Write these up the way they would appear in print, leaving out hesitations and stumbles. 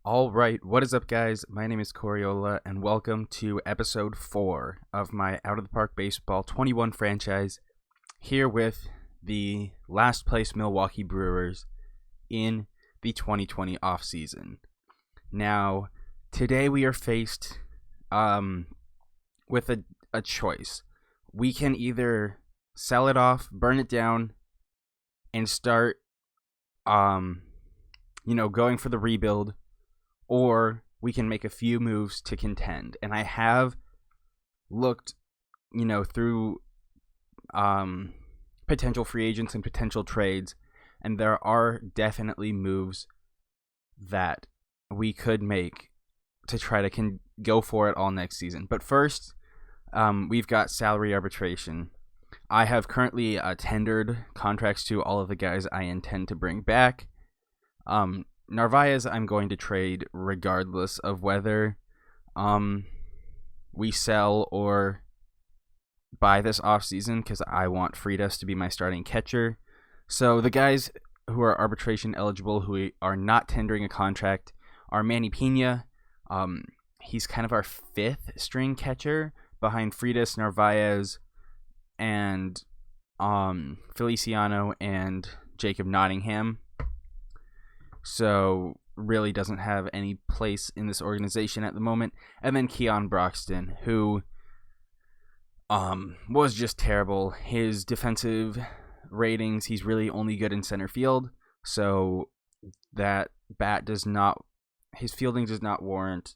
All right, what is up, guys? My name is Coriola, and welcome to episode 4 of my Out of the Park Baseball 21 franchise, here with the last place Milwaukee Brewers in the 2020 offseason. Now, today we are faced with a choice. We can either sell it off, burn it down, and start, going for the rebuild, or we can make a few moves to contend. And I have looked, through potential free agents and potential trades, and there are definitely moves that we could make to try to go for it all next season. But first, we've got salary arbitration. I have currently tendered contracts to all of the guys I intend to bring back. Narvaez, I'm going to trade regardless of whether we sell or buy this offseason, because I want Freitas to be my starting catcher. So the guys who are arbitration eligible, who are not tendering a contract, are Manny Pena. He's kind of our fifth string catcher behind Freitas, Narvaez, and Feliciano and Jacob Nottingham. So really doesn't have any place in this organization at the moment. And then Keon Broxton, who was just terrible. His defensive ratings, he's really only good in center field. So that his fielding does not warrant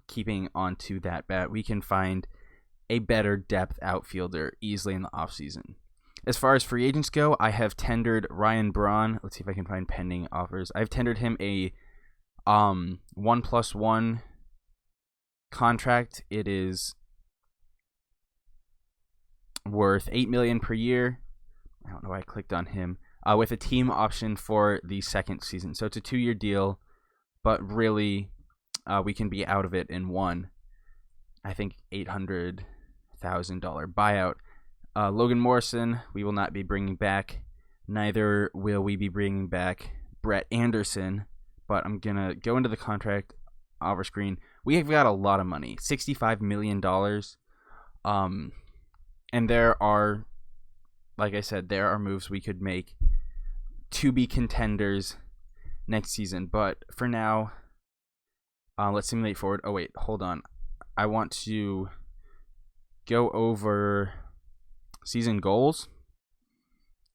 keeping onto that bat. We can find a better depth outfielder easily in the offseason. As far as free agents go, I have tendered Ryan Braun. Let's see if I can find pending offers. I've tendered him a 1+1 contract. It is worth $8 million per year. I don't know why I clicked on him. With a team option for the second season. So it's a 2-year deal, but really we can be out of it in one, I think, $800,000 buyout. Logan Morrison, we will not be bringing back. Neither will we be bringing back Brett Anderson. But I'm going to go into the contract offer screen. We have got a lot of money, $65 million. And there are, like I said, there are moves we could make to be contenders next season. But for now, let's simulate forward. Oh, wait, hold on. I want to go over season goals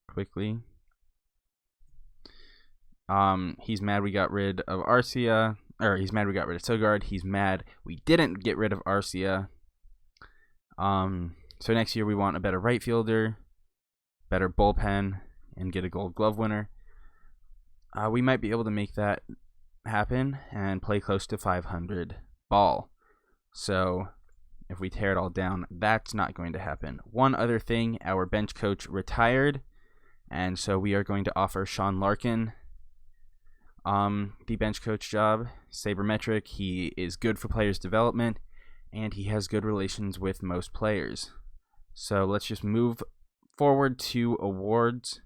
quickly. He's mad we got rid of Arcia, or he's mad we got rid of Sogard. He's mad we didn't get rid of Arcia. So next year we want a better right fielder, better bullpen, and get a Gold Glove winner. We might be able to make that happen and play close to 500 ball. So if we tear it all down, that's not going to happen. One other thing, our bench coach retired, and so we are going to offer Sean Larkin the bench coach job. Sabermetric, he is good for players' development, and he has good relations with most players. So let's just move forward to awards.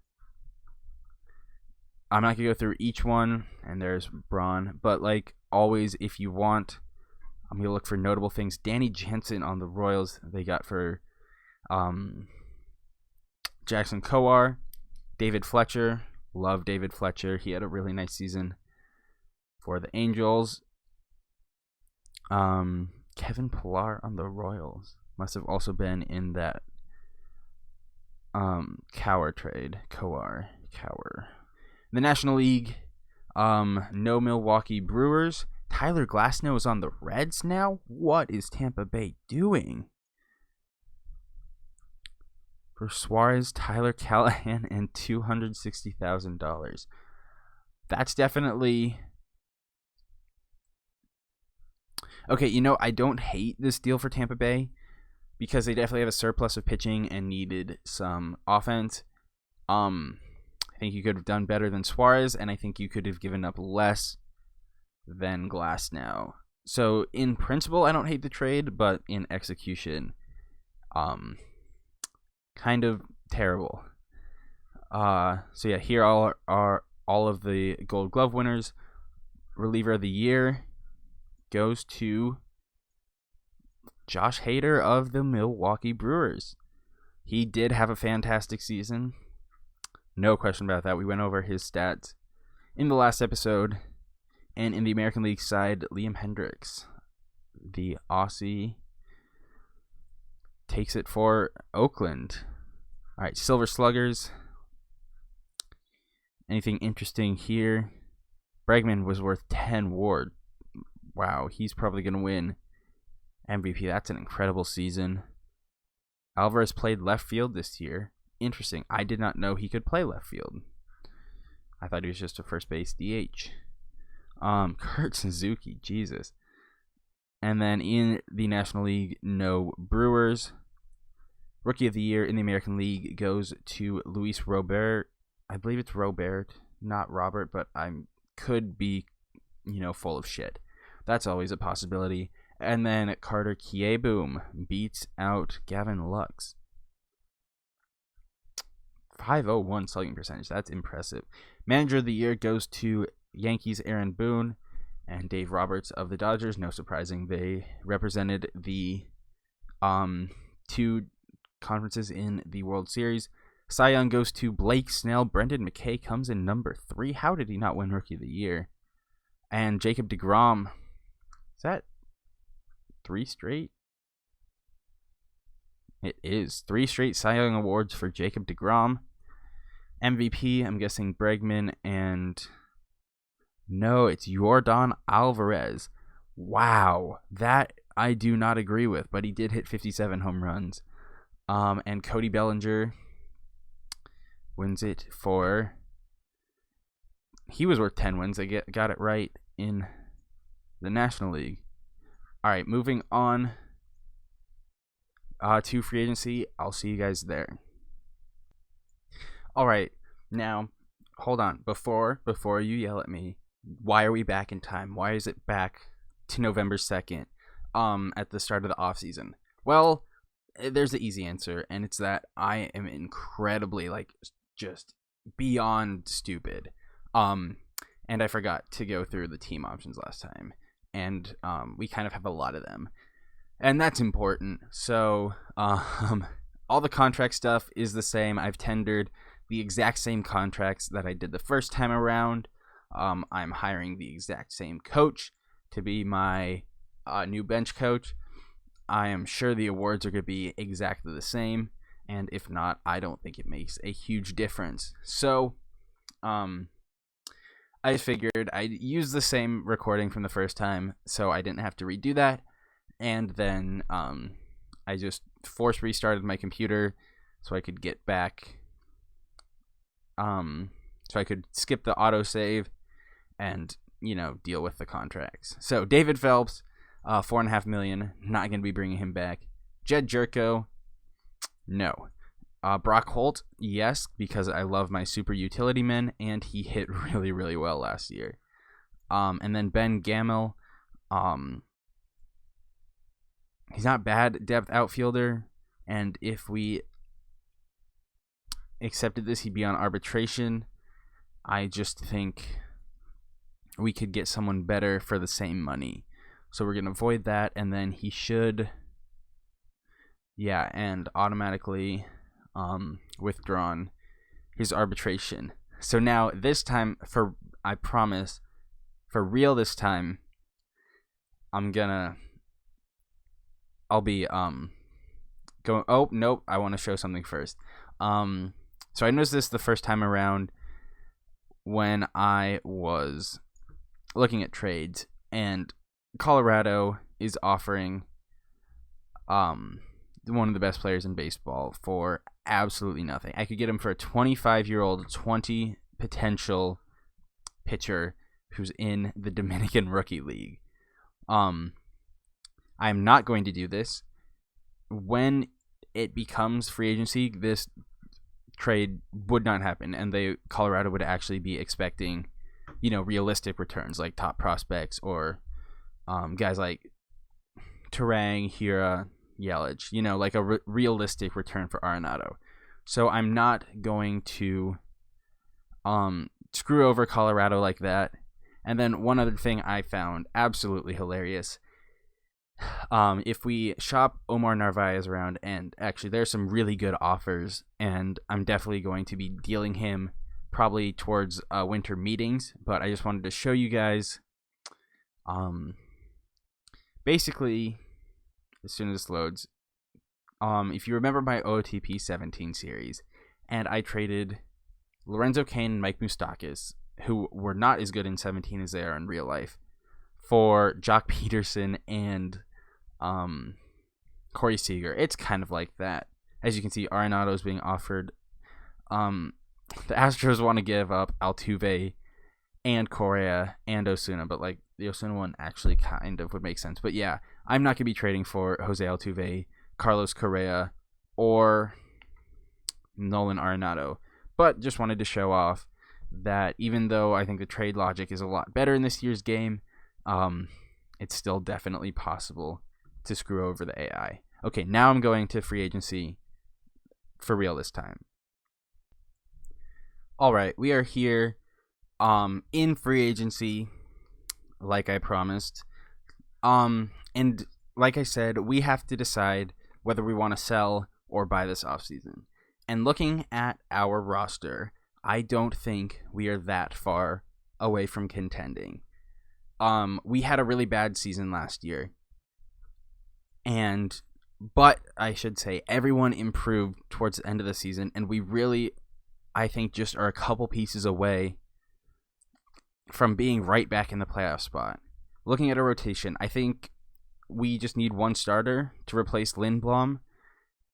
I'm not going to go through each one, and there's Braun, but like always, if you want, I'm going to look for notable things. Danny Jansen on the Royals, they got for Jackson Kowar. David Fletcher, love David Fletcher. He had a really nice season for the Angels. Kevin Pillar on the Royals must have also been in that Kowar trade. Kowar. The National League, no Milwaukee Brewers. Tyler Glasnow is on the Reds now? What is Tampa Bay doing? For Suarez, Tyler Callahan, and $260,000. That's definitely... Okay, I don't hate this deal for Tampa Bay because they definitely have a surplus of pitching and needed some offense. I think you could have done better than Suarez, and I think you could have given up less than Glasnow. So in principle, I don't hate the trade, but in execution, kind of terrible. So yeah, here are all of the Gold Glove winners. reliever of the year goes to Josh Hader of the Milwaukee Brewers. He did have a fantastic season. No question about that. We went over his stats in the last episode. And in the American League side, Liam Hendricks, the Aussie, takes it for Oakland. All right, Silver Sluggers. Anything interesting here? Bregman was worth 10 WAR. Wow, he's probably going to win MVP. That's an incredible season. Alvarez played left field this year. Interesting. I did not know he could play left field. I thought he was just a first base DH. Kurt Suzuki, Jesus. And then in the National League, no Brewers. Rookie of the Year in the American League goes to Luis Robert. I believe it's Robert, not Robert, but I could be, full of shit. That's always a possibility. And then Carter Kieboom beats out Gavin Lux. 501 slugging percentage. That's impressive. Manager of the Year goes to Yankees Aaron Boone and Dave Roberts of the Dodgers. No surprising. They represented the two conferences in the World Series. Cy Young goes to Blake Snell. Brendan McKay comes in number 3. How did he not win Rookie of the Year? And Jacob deGrom. Is that 3 straight? It is 3 straight Cy Young awards for Jacob deGrom. MVP, I'm guessing Bregman, and no, it's Yordan Alvarez. Wow, that I do not agree with, but he did hit 57 home runs. And Cody Bellinger wins it for... He was worth 10 wins. They got it right in the National League. All right, moving on to free agency. I'll see you guys there. All right, now, hold on. Before you yell at me, why are we back in time? Why is it back to November 2nd at the start of the offseason? Well, there's the easy answer, and it's that I am incredibly, just beyond stupid. And I forgot to go through the team options last time, and we kind of have a lot of them, and that's important. So all the contract stuff is the same. I've tendered the exact same contracts that I did the first time around. I'm hiring the exact same coach to be my new bench coach. I am sure the awards are going to be exactly the same, and if not, I don't think it makes a huge difference. So I figured I'd use the same recording from the first time, so I didn't have to redo that. And then I just force restarted my computer so I could get back, so I could skip the autosave and, deal with the contracts. So David Phelps, $4.5 million, not going to be bringing him back. Jed Jerko, no. Brock Holt, yes, because I love my super utility men, and he hit really, really well last year. And then Ben Gamel, he's not bad depth outfielder, and if we accepted this, he'd be on arbitration. I just think we could get someone better for the same money. So we're going to avoid that, and then he should, and automatically withdrawn his arbitration. So now this time, I promise, for real this time, I'll be going, oh, nope, I want to show something first. So I noticed this the first time around when I was looking at trades, and Colorado is offering one of the best players in baseball for absolutely nothing. I could get him for a 25-year-old 20 potential pitcher who's in the Dominican Rookie League. I'm not going to do this. When it becomes free agency, this trade would not happen, and Colorado would actually be expecting, realistic returns like top prospects or guys like Terang, Hira, Yelich, like a realistic return for Arenado. So I'm not going to screw over Colorado like that. And then one other thing I found absolutely hilarious. If we shop Omar Narvaez around, and actually there's some really good offers, and I'm definitely going to be dealing him probably towards winter meetings, but I just wanted to show you guys. Basically, as soon as this loads, if you remember my OTP 17 series, and I traded Lorenzo Cain and Mike Moustakas, who were not as good in 17 as they are in real life, for Jock Peterson and Corey Seager. It's kind of like that. As you can see, Arenado is being offered. The Astros want to give up Altuve and Correa and Osuna, but like the Osuna one actually kind of would make sense. But yeah, I'm not going to be trading for Jose Altuve, Carlos Correa, or Nolan Arenado. But just wanted to show off that even though I think the trade logic is a lot better in this year's game, it's still definitely possible to screw over the AI. Okay, now I'm going to free agency for real this time. All right, we are here in free agency, like I promised. And like I said, we have to decide whether we want to sell or buy this offseason. And looking at our roster, I don't think we are that far away from contending. We had a really bad season last year. But I should say everyone improved towards the end of the season, and we really, I think, just are a couple pieces away from being right back in the playoff spot. Looking at a rotation, I think we just need one starter to replace Lindblom,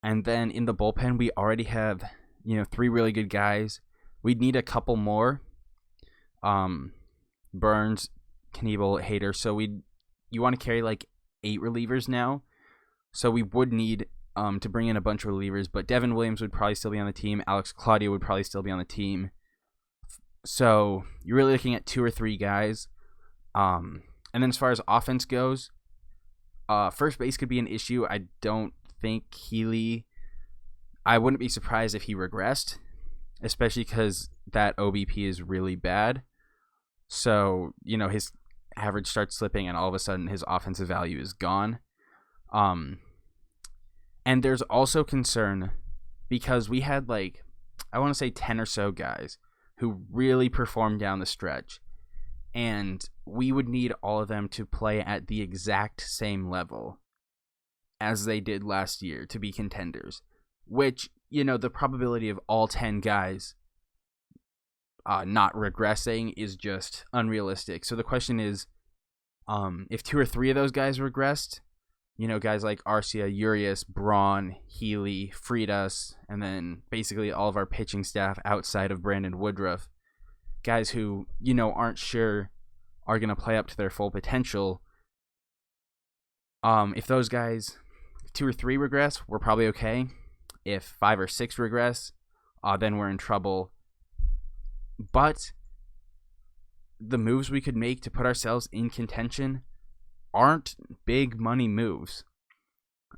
and then in the bullpen we already have, 3 really good guys. We'd need a couple more. Burns, Knievel, Hader. So you want to carry like 8 relievers now. So we would need to bring in a bunch of relievers, but Devin Williams would probably still be on the team. Alex Claudio would probably still be on the team. So you're really looking at 2 or 3 guys. And then as far as offense goes, first base could be an issue. I don't think Healy, I wouldn't be surprised if he regressed, especially because that OBP is really bad. So, his average starts slipping and all of a sudden his offensive value is gone. And there's also concern because we had I want to say 10 or so guys who really performed down the stretch, and we would need all of them to play at the exact same level as they did last year to be contenders, which, the probability of all 10 guys not regressing is just unrealistic. So the question is, if 2 or 3 of those guys regressed, guys like Arcia, Urias, Braun, Healy, Freitas, and then basically all of our pitching staff outside of Brandon Woodruff, guys who, aren't sure are going to play up to their full potential. If those guys, 2 or 3 regress, we're probably okay. If 5 or 6 regress, then we're in trouble. But the moves we could make to put ourselves in contention aren't big money moves.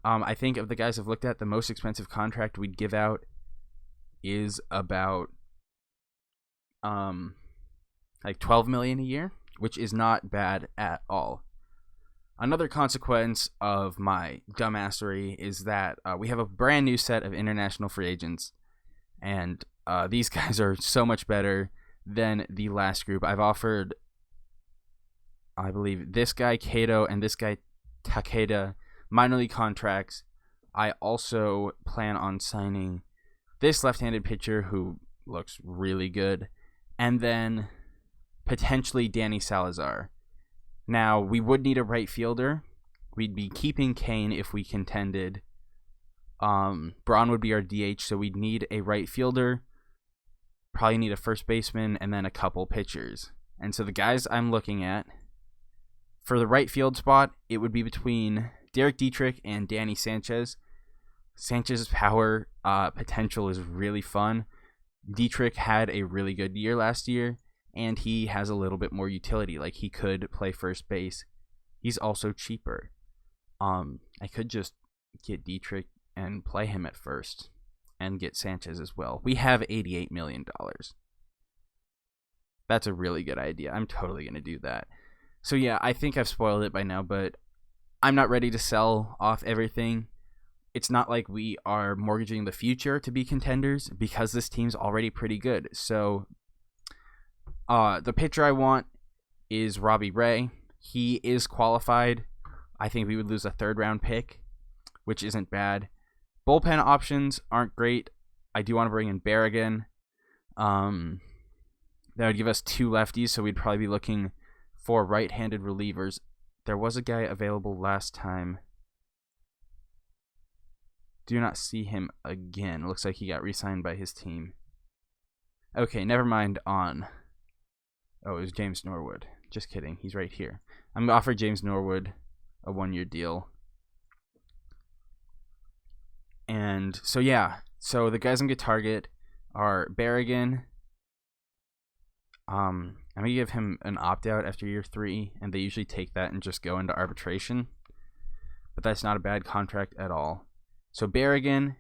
I think of the guys I've looked at, the most expensive contract we'd give out is about $12 million a year, which is not bad at all. Another consequence of my dumbassery is that we have a brand new set of international free agents, and these guys are so much better than the last group. I've offered, I believe, this guy Kato and this guy Takeda minor league contracts. I also plan on signing this left-handed pitcher who looks really good, and then potentially Danny Salazar. Now, we would need a right fielder. We'd be keeping Kane if we contended. Braun would be our DH, so we'd need a right fielder, probably need a first baseman, and then a couple pitchers. And so the guys I'm looking at, for the right field spot, it would be between Derek Dietrich and Danny Sanchez. Sanchez's power potential is really fun. Dietrich had a really good year last year, and he has a little bit more utility. Like, he could play first base. He's also cheaper. I could just get Dietrich and play him at first and get Sanchez as well. We have $88 million. That's a really good idea. I'm totally going to do that. So yeah, I think I've spoiled it by now, but I'm not ready to sell off everything. It's not like we are mortgaging the future to be contenders because this team's already pretty good. So the pitcher I want is Robbie Ray. He is qualified. I think we would lose a 3rd-round pick, which isn't bad. Bullpen options aren't great. I do want to bring in Berrigan. That would give us 2 lefties, so we'd probably be looking for right-handed relievers. There was a guy available last time. Do not see him again. Looks like he got re-signed by his team. Okay, never mind on... Oh, it was James Norwood. Just kidding. He's right here. I'm going to offer James Norwood a 1-year deal. And so, yeah. So the guys I'm going to target are Berrigan. I'm going to give him an opt-out after year 3, and they usually take that and just go into arbitration. But that's not a bad contract at all. So Berrigan,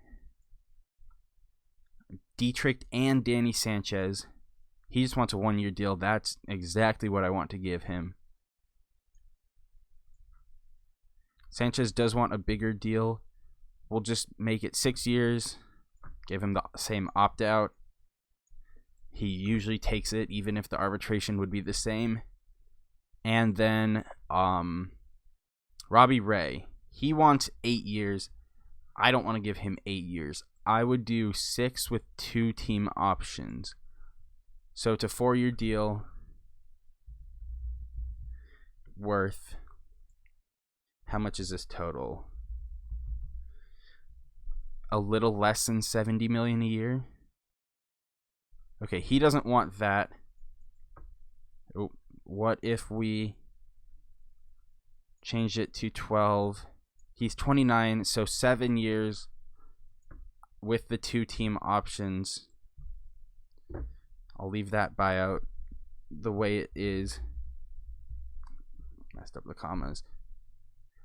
Dietrich, and Danny Sanchez. He just wants a 1-year deal. That's exactly what I want to give him. Sanchez does want a bigger deal. We'll just make it 6 years. Give him the same opt-out. He usually takes it, even if the arbitration would be the same. And then Robbie Ray. He wants 8 years. I don't want to give him 8 years. I would do 6 with 2 team options. So it's a 4-year deal worth... How much is this total? A little less than $70 million a year. Okay, he doesn't want that. Oh, what if we change it to 12? He's 29, so 7 years with the 2 team options. I'll leave that buyout the way it is. Messed up the commas.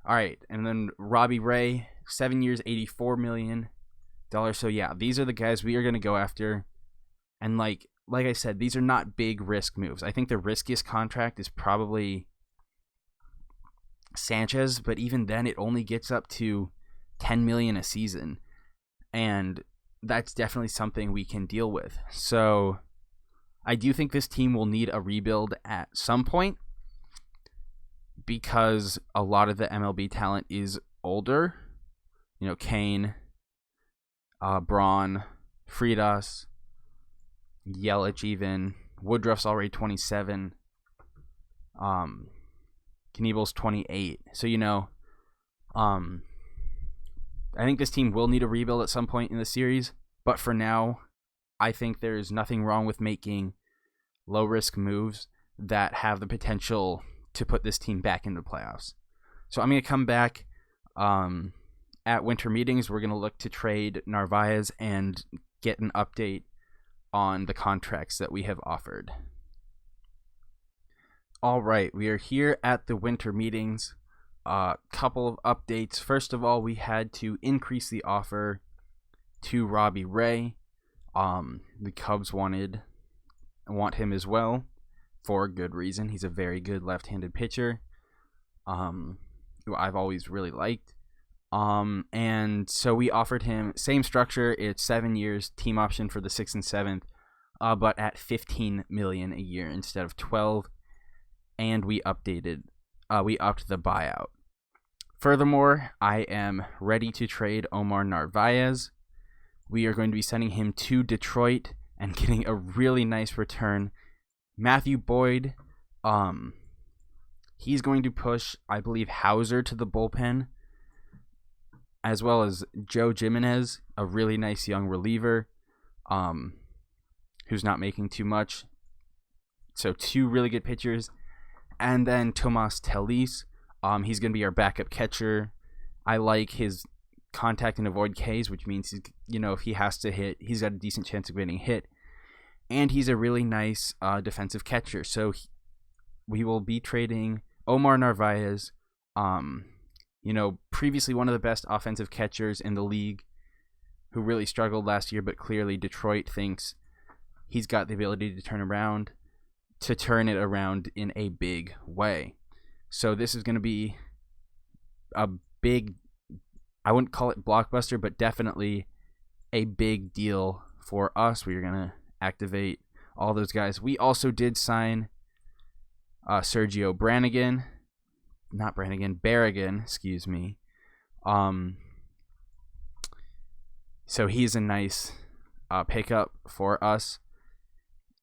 All right, and then Robbie Ray, 7 years, $84 million. So yeah, these are the guys we are going to go after. And like I said, these are not big risk moves. I think the riskiest contract is probably Sanchez, but even then it only gets up to $10 million a season. And that's definitely something we can deal with. So I do think this team will need a rebuild at some point, because a lot of the MLB talent is older. You know, Kane, Braun, Fridas, Yelich even. Woodruff's already 27. Knievel's 28. So, you know, I think this team will need a rebuild at some point in the series. But for now, I think there's nothing wrong with making low-risk moves that have the potential to put this team back into the playoffs. So I'm going to come back at winter meetings. We're going to look to trade Narvaez and get an update on the contracts that we have offered. All right, we are here at the winter meetings. Couple of updates. First of all, we had to increase the offer to Robbie Ray. The Cubs want him as well, for good reason. He's a very good left-handed pitcher, who I've always really liked. And so we offered him same structure. It's 7 years, team option for the 6th and 7th, but at $15 million a year instead of 12. And we upped the buyout. Furthermore, I am ready to trade Omar Narvaez. We are going to be sending him to Detroit and getting a really nice return. Matthew Boyd, he's going to push, I believe, Hauser to the bullpen, as well as Joe Jimenez, a really nice young reliever, who's not making too much. So 2 really good pitchers. And then Tomas Telis, he's going to be our backup catcher. I like his contact and avoid Ks, which means, if he has to hit, he's got a decent chance of getting hit. And he's a really nice defensive catcher. So we will be trading Omar Narvaez, previously one of the best offensive catchers in the league, who really struggled last year, but clearly Detroit thinks he's got the ability to turn around, to turn it around in a big way. So this is going to be a big, I wouldn't call it blockbuster, but definitely a big deal for us. We are going to activate all those guys. We also did sign Sergio Barragan, excuse me. So he's a nice pickup for us.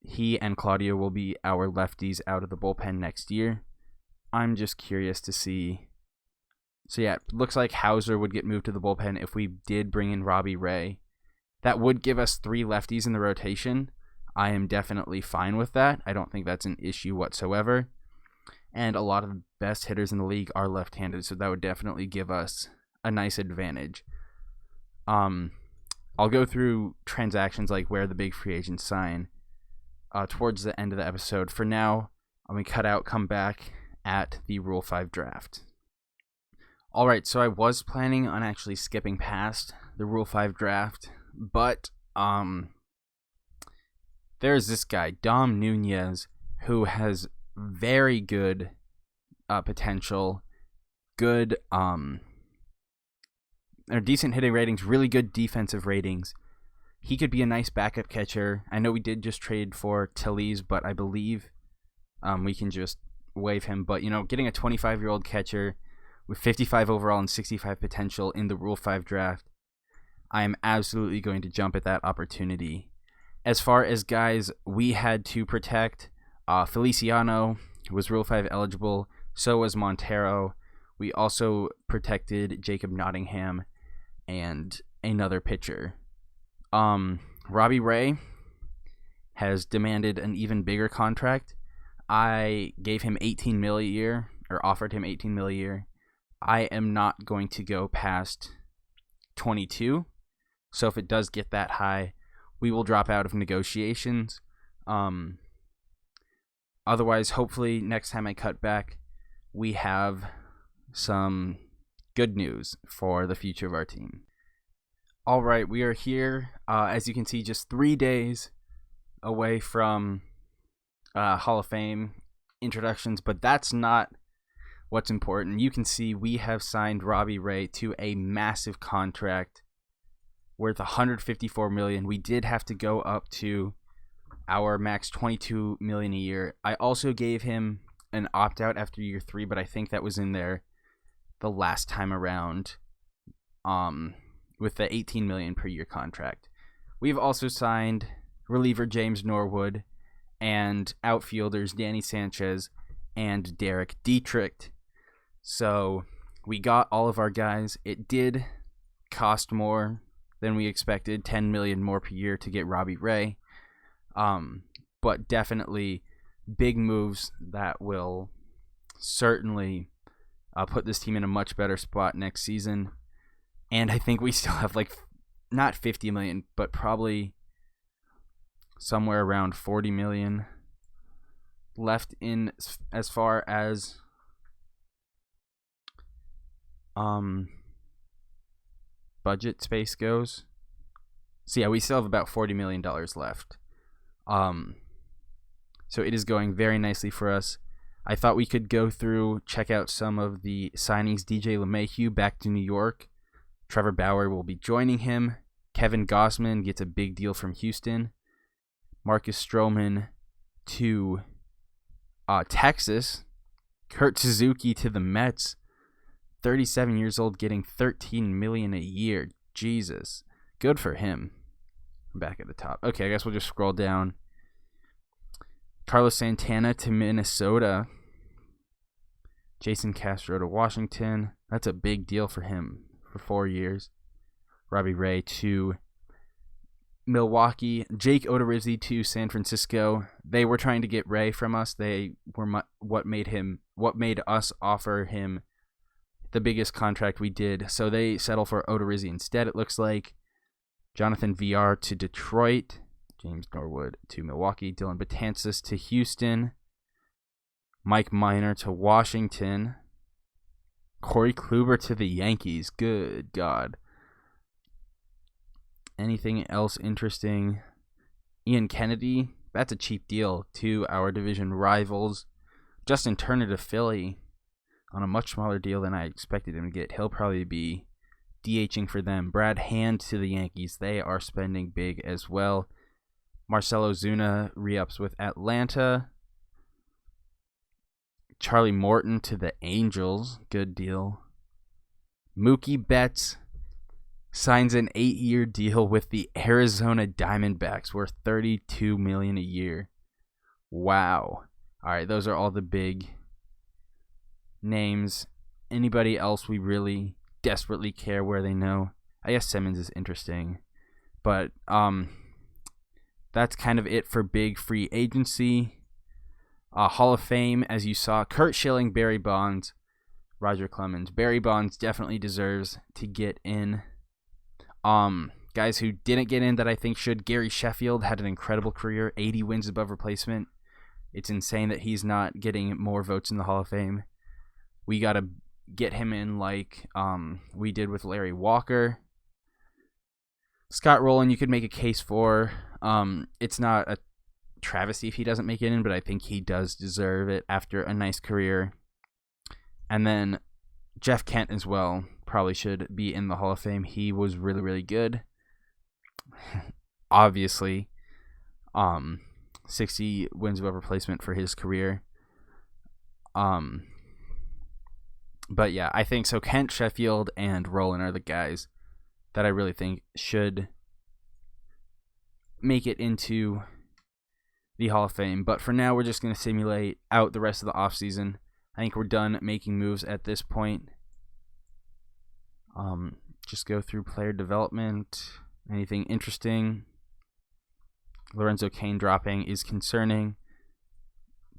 He and Claudio will be our lefties out of the bullpen next year. I'm just curious to see. So yeah, it looks like Hauser would get moved to the bullpen if we did bring in Robbie Ray. That would give us 3 lefties in the rotation. I am definitely fine with that. I don't think that's an issue whatsoever. And a lot of the best hitters in the league are left-handed, so that would definitely give us a nice advantage. I'll go through transactions like where the big free agents sign towards the end of the episode. For now, I'm going to come back at the Rule 5 draft. Alright, so I was planning on actually skipping past the Rule 5 draft, but there's this guy, Dom Nunez, who has very good potential, good or decent hitting ratings, really good defensive ratings. He could be a nice backup catcher. I know we did just trade for Tillies, but I believe we can just waive him. But, getting a 25-year-old catcher with 55 overall and 65 potential in the Rule 5 draft, I am absolutely going to jump at that opportunity. As far as guys we had to protect, Feliciano was Rule 5 eligible. So was Montero. We also protected Jacob Nottingham and another pitcher. Robbie Ray has demanded an even bigger contract. I gave him $18 million a year, or offered him $18 million a year. I am not going to go past 22. So if it does get that high, we will drop out of negotiations. Otherwise, hopefully next time I cut back, we have some good news for the future of our team. All right, we are here, as you can see, just 3 days away from Hall of Fame introductions, but that's not what's important. You can see we have signed Robbie Ray to a massive contract worth $154 million. We did have to go up to our max $22 million a year. I also gave him an opt-out after year 3, but I think that was in there the last time around with the $18 million per year contract. We've also signed reliever James Norwood and outfielders Danny Sanchez and Derek Dietrich. So we got all of our guys. It did cost more than we expected, $10 million more per year to get Robbie Ray. But definitely big moves that will certainly put this team in a much better spot next season. And I think we still have not 50 million, but probably somewhere around 40 million left in as far as budget space goes. So yeah, we still have about $40 million left. So it is going very nicely for us. I thought we could go through, check out some of the signings. DJ LeMahieu back to New York. Trevor Bauer will be joining him. Kevin Gossman gets a big deal from Houston. Marcus Stroman to Texas. Kurt Suzuki to the Mets. 37 years old, getting $13 million a year. Jesus. Good for him. Back at the top. Okay, I guess we'll just scroll down. Carlos Santana to Minnesota. Jason Castro to Washington. That's a big deal for him for 4 years. Robbie Ray to Milwaukee. Jake Odorizzi to San Francisco. They were trying to get Ray from us. They were what made us offer him the biggest contract we did. So they settle for Odorizzi instead, it looks like. Jonathan VR to Detroit. James Norwood to Milwaukee. Dylan Betances to Houston. Mike Minor to Washington. Corey Kluber to the Yankees. Good God. Anything else interesting? Ian Kennedy that's a cheap deal to our division rivals. Justin Turner to Philly on a much smaller deal than I expected him to get. He'll probably be DHing for them. Brad Hand to the Yankees. They are spending big as well. Marcelo Zuna re-ups with Atlanta. Charlie Morton to the Angels. Good deal. Mookie Betts signs an 8-year deal with the Arizona Diamondbacks worth $32 million a year. Wow. All right, those are all the big names. Anybody else we really desperately care where they know? I guess Simmons is interesting. But that's kind of it for big free agency. Hall of Fame, as you saw, Curt Schilling, Barry Bonds, Roger Clemens. Barry Bonds definitely deserves to get in. Guys who didn't get in that I think should. Gary Sheffield had an incredible career, 80 wins above replacement. It's insane that he's not getting more votes in the Hall of Fame. We got to get him in like we did with Larry Walker. Scott Rowland, you could make a case for. It's not a travesty if he doesn't make it in, but I think he does deserve it after a nice career. And then Jeff Kent as well probably should be in the Hall of Fame. He was really, really good. Obviously, 60 wins above replacement for his career. But yeah, I think so. Kent, Sheffield, and Rowland are the guys that I really think should make it into the Hall of Fame. But for now, we're just going to simulate out the rest of the offseason. I think we're done making moves at this point. Just go through player development. Anything interesting? Lorenzo Cain dropping is concerning,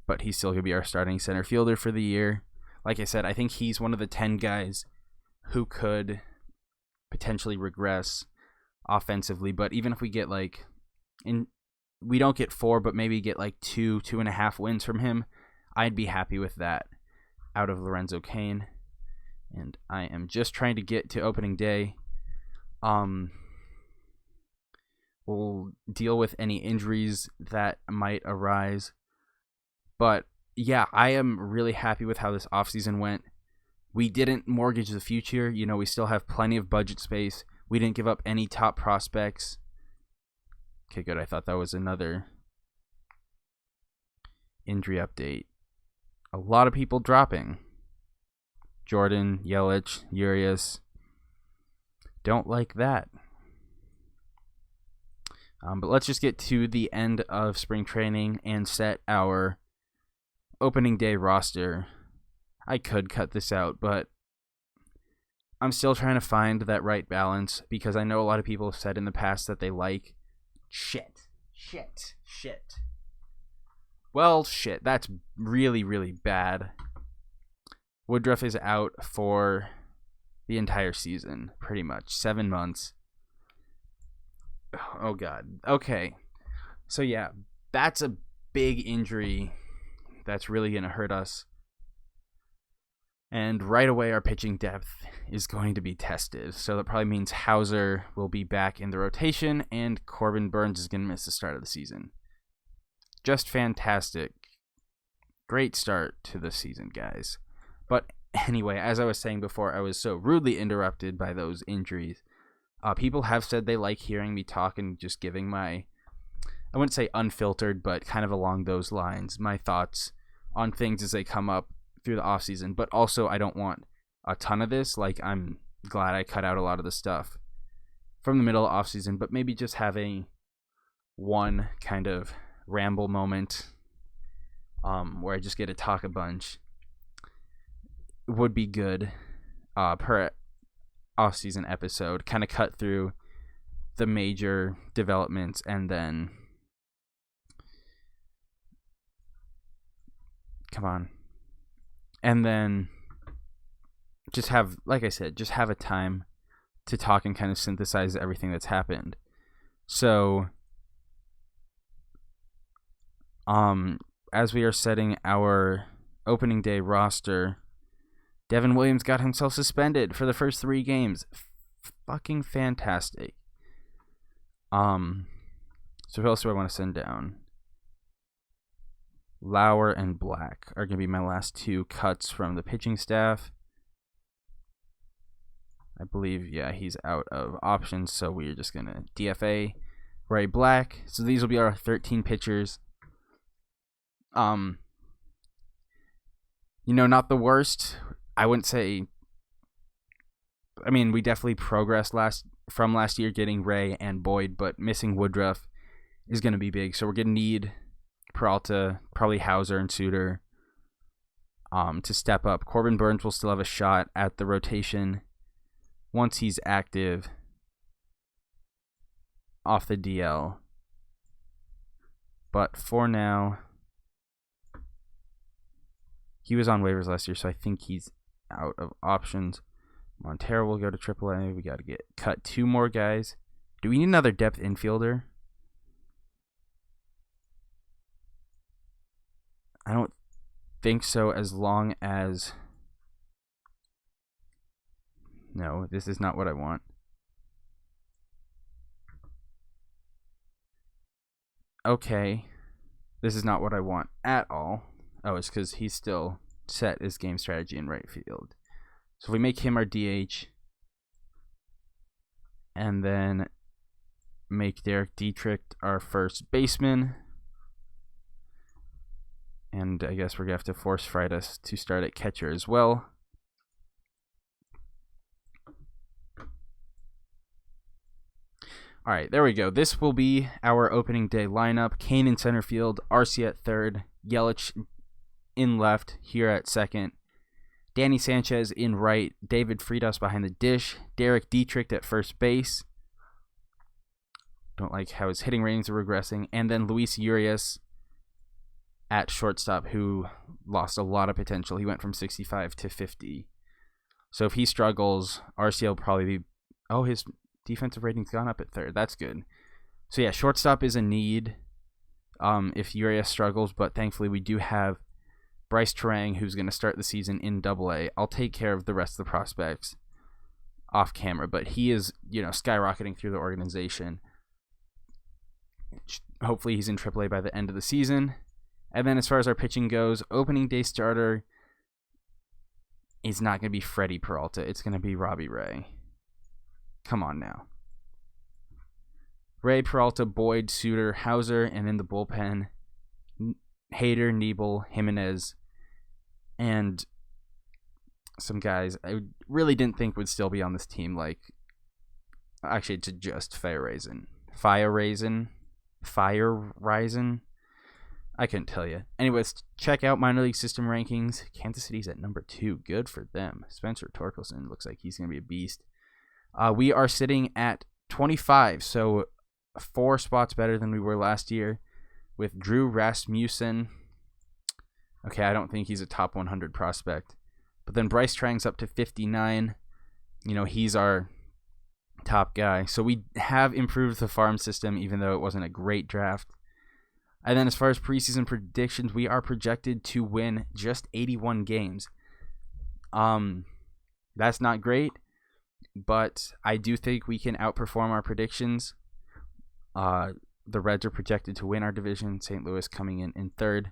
but he's still going to be our starting center fielder for the year. Like I said, I think he's one of the 10 guys who could potentially regress offensively. But even if we get we don't get 4, but maybe get 2.5 wins from him, I'd be happy with that out of Lorenzo Cain. And I am just trying to get to opening day. We'll deal with any injuries that might arise. But yeah, I am really happy with how this offseason went. We didn't mortgage the future. We still have plenty of budget space. We didn't give up any top prospects. Okay, good. I thought that was another injury update. A lot of people dropping. Jordan, Yelich, Urias. Don't like that. But let's just get to the end of spring training and set our opening day roster. I could cut this out, but I'm still trying to find that right balance because I know a lot of people have said in the past that they like shit. Well, shit. That's really, really bad. Woodruff is out for the entire season, pretty much. 7 months. Oh, God. Okay. So, yeah, that's a big injury that's really going to hurt us. And right away, our pitching depth is going to be tested. So that probably means Hauser will be back in the rotation, and Corbin Burns is going to miss the start of the season. Just fantastic. Great start to the season, guys. But anyway, as I was saying before, I was so rudely interrupted by those injuries. People have said they like hearing me talk and just giving my, I wouldn't say unfiltered, but kind of along those lines, my thoughts on things as they come up through the offseason. But also, I don't want a ton of this. I'm glad I cut out a lot of the stuff from the middle of offseason, but maybe just having one kind of ramble moment where I just get to talk a bunch would be good per off-season episode. Kind of cut through the major developments and then and then just have, like I said, just have a time to talk and kind of synthesize everything that's happened. So as we are setting our opening day roster, Devin Williams got himself suspended for the first 3 games. Fucking fantastic. So who else do I want to send down? Lauer and Black are going to be my last two cuts from the pitching staff. I believe, yeah, he's out of options, so we're just going to DFA Ray Black. So these will be our 13 pitchers. Not the worst. I wouldn't say. I mean, we definitely progressed from last year getting Ray and Boyd, but missing Woodruff is going to be big. So we're going to need Peralta, probably Hauser and Suter to step up. Corbin Burns will still have a shot at the rotation once he's active off the DL. But for now, he was on waivers last year, so I think he's out of options. Montero will go to AAA. We got to cut two more guys. Do we need another depth infielder? I don't think so, as long as... No, this is not what I want. Okay. This is not what I want at all. Oh, it's because he's still set his game strategy in right field. So if we make him our DH, and then make Derek Dietrich our first baseman, and I guess we're going to have to force Freitas to start at catcher as well. All right, there we go. This will be our opening day lineup. Kane in center field, Arcia at third, Yelich in left, here at second, Danny Sanchez in right, David Freitas behind the dish, Derek Dietrich at first base. Don't like how his hitting ratings are regressing. And then Luis Urias at shortstop, who lost a lot of potential. He went from 65 to 50. So if he struggles, Arcia will probably be... Oh, his defensive rating's gone up at third. That's good. So yeah, shortstop is a need if Urias struggles, but thankfully we do have Bryce Terang, who's going to start the season in AA. I'll take care of the rest of the prospects off camera, but he is, skyrocketing through the organization. Hopefully he's in AAA by the end of the season. And then as far as our pitching goes, opening day starter is not going to be Freddie Peralta. It's going to be Robbie Ray. Come on now. Ray, Peralta, Boyd, Suter, Hauser, and in the bullpen, Hader, Nebel, Jimenez, and some guys I really didn't think would still be on this team, like, actually, to just Fire Raisin. I couldn't tell you. Anyways, check out minor league system rankings. Kansas City's at number 2. Good for them. Spencer Torkelson looks like he's going to be a beast. We are sitting at 25, so 4 spots better than we were last year, with Drew Rasmussen. Okay, I don't think he's a top 100 prospect. But then Bryce Terang's up to 59. He's our top guy. So we have improved the farm system, even though it wasn't a great draft. And then as far as preseason predictions, we are projected to win just 81 games. That's not great, but I do think we can outperform our predictions. The Reds are projected to win our division, St. Louis coming in third.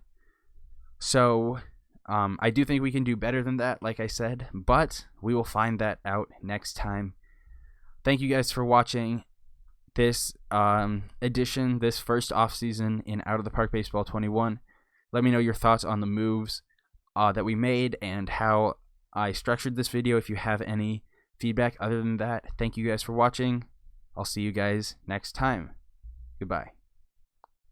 So I do think we can do better than that, like I said, but we will find that out next time. Thank you guys for watching this edition, this first offseason in Out of the Park Baseball 21. Let me know your thoughts on the moves that we made and how I structured this video. If you have any feedback other than that, thank you guys for watching. I'll see you guys next time. Goodbye.